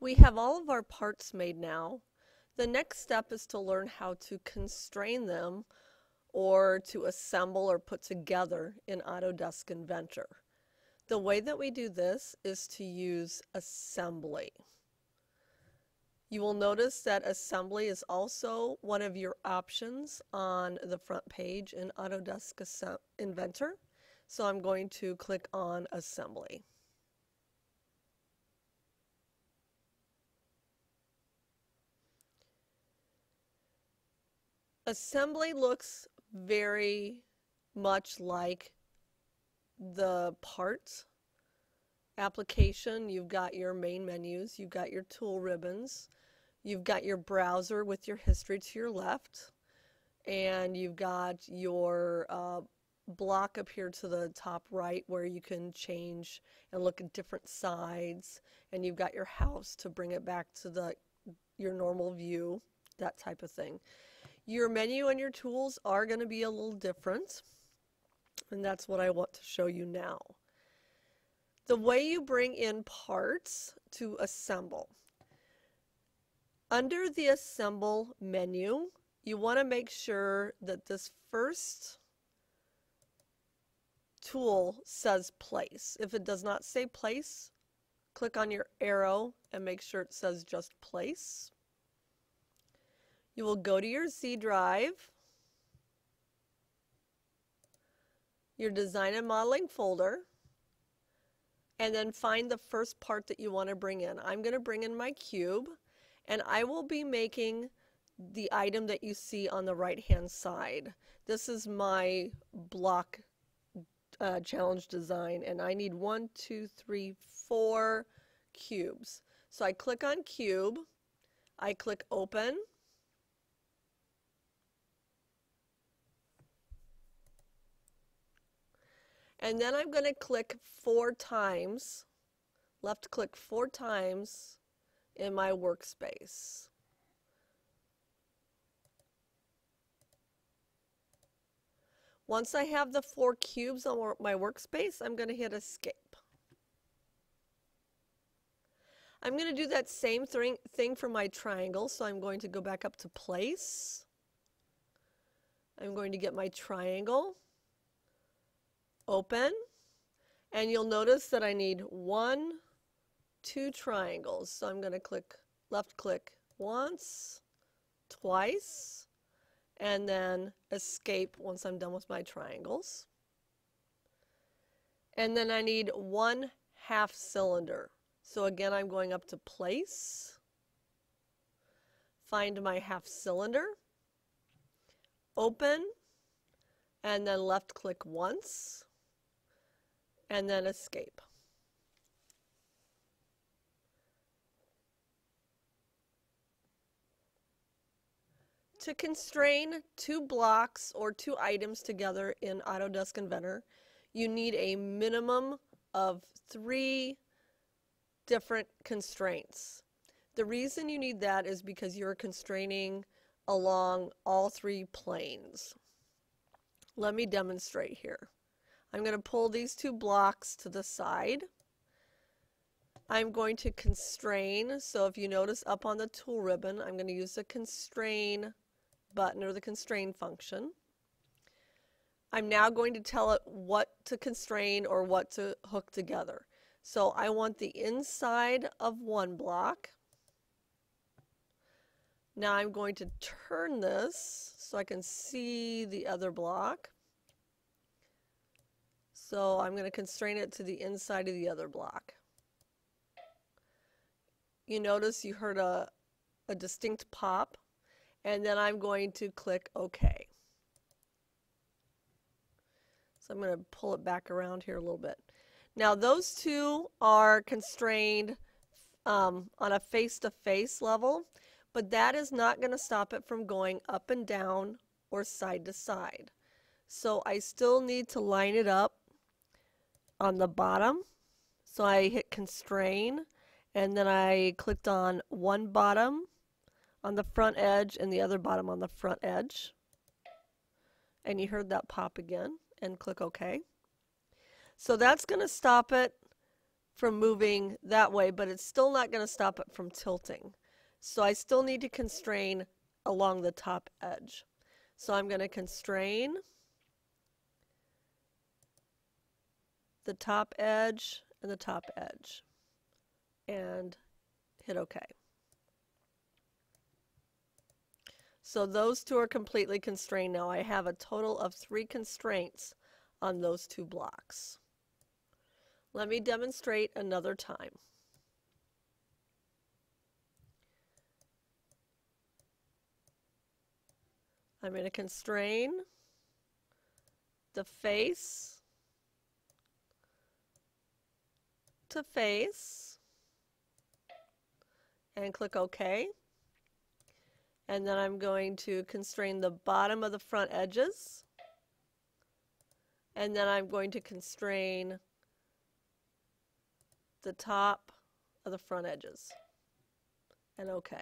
We have all of our parts made now. The next step is to learn how to constrain them or to assemble or put together in Autodesk Inventor. The way that we do this is to use assembly. You will notice that assembly is also one of your options on the front page in Autodesk Inventor. So I'm going to click on assembly. Assembly looks very much like the parts application. You've got your main menus, you've got your tool ribbons, you've got your browser with your history to your left, and you've got your block up here to the top right where you can change and look at different sides, and you've got your house to bring it back to your normal view, that type of thing. Your menu and your tools are going to be a little different, and that's what I want to show you now. The way you bring in parts to assemble. Under the Assemble menu, you want to make sure that this first tool says Place. If it does not say Place, click on your arrow and make sure it says just Place. You will go to your Z drive, your Design and Modeling folder, and then find the first part that you want to bring in. I'm going to bring in my cube, and I will be making the item that you see on the right-hand side. This is my block challenge design, and I need 1, 2, 3, 4 cubes. So I click on Cube, I click Open, and then I'm going to click 4 times, left click 4 times in my workspace. Once I have the 4 cubes on my workspace, I'm going to hit Escape. I'm going to do that same thing for my triangle, so I'm going to go back up to Place. I'm going to get my triangle, Open, and you'll notice that I need 1, 2 triangles. So I'm going to click left click once, twice, and then Escape once I'm done with my triangles. And then I need 1 half cylinder. So again, I'm going up to Place, find my half cylinder, Open, and then left click once, and then Escape. To constrain 2 blocks or 2 items together in Autodesk Inventor, you need a minimum of 3 different constraints. The reason you need that is because you're constraining along all 3 planes. Let me demonstrate here. I'm going to pull these 2 blocks to the side. I'm going to constrain, so if you notice up on the tool ribbon, I'm going to use the constrain button or the constrain function. I'm now going to tell it what to constrain or what to hook together. So I want the inside of 1 block. Now I'm going to turn this so I can see the other block. So I'm going to constrain it to the inside of the other block. You notice you heard a distinct pop, and then I'm going to click OK. So I'm going to pull it back around here a little bit. Now those 2 are constrained on a face-to-face level, but that is not going to stop it from going up and down or side to side. So I still need to line it up on the bottom. So I hit constrain, and then I clicked on 1 bottom on the front edge and the other bottom on the front edge. And you heard that pop again, and click OK. So that's going to stop it from moving that way, but it's still not going to stop it from tilting. So I still need to constrain along the top edge. So I'm going to constrain the top edge and the top edge and hit OK. So those two are completely constrained now. I have a total of 3 constraints on those 2 blocks. Let me demonstrate another time. I'm going to constrain the face to face and click OK. And then I'm going to constrain the bottom of the front edges. And then I'm going to constrain the top of the front edges. And OK.